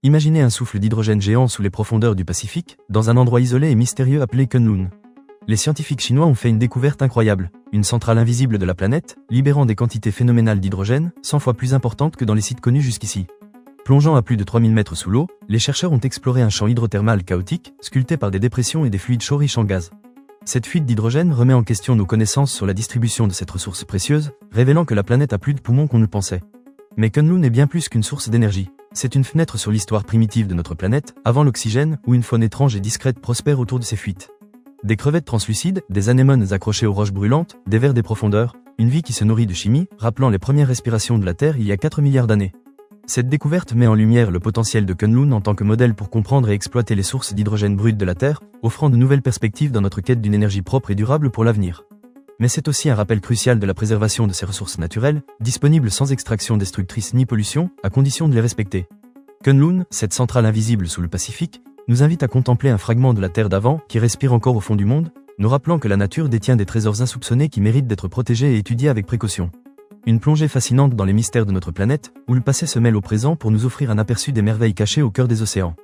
Imaginez un souffle d'hydrogène géant sous les profondeurs du Pacifique, dans un endroit isolé et mystérieux appelé Kunlun. Les scientifiques chinois ont fait une découverte incroyable, une centrale invisible de la planète, libérant des quantités phénoménales d'hydrogène, 100 fois plus importantes que dans les sites connus jusqu'ici. Plongeant à plus de 3000 mètres sous l'eau, les chercheurs ont exploré un champ hydrothermal chaotique, sculpté par des dépressions et des fluides chauds riches en gaz. Cette fuite d'hydrogène remet en question nos connaissances sur la distribution de cette ressource précieuse, révélant que la planète a plus de poumons qu'on ne le pensait. Mais Kunlun est bien plus qu'une source d'énergie. C'est une fenêtre sur l'histoire primitive de notre planète, avant l'oxygène, où une faune étrange et discrète prospère autour de ces fuites. Des crevettes translucides, des anémones accrochées aux roches brûlantes, des vers des profondeurs, une vie qui se nourrit de chimie, rappelant les premières respirations de la Terre il y a 4 milliards d'années. Cette découverte met en lumière le potentiel de Kunlun en tant que modèle pour comprendre et exploiter les sources d'hydrogène brut de la Terre, offrant de nouvelles perspectives dans notre quête d'une énergie propre et durable pour l'avenir. Mais c'est aussi un rappel crucial de la préservation de ces ressources naturelles, disponibles sans extraction destructrice ni pollution, à condition de les respecter. Kunlun, cette centrale invisible sous le Pacifique, nous invite à contempler un fragment de la Terre d'avant qui respire encore au fond du monde, nous rappelant que la nature détient des trésors insoupçonnés qui méritent d'être protégés et étudiés avec précaution. Une plongée fascinante dans les mystères de notre planète, où le passé se mêle au présent pour nous offrir un aperçu des merveilles cachées au cœur des océans.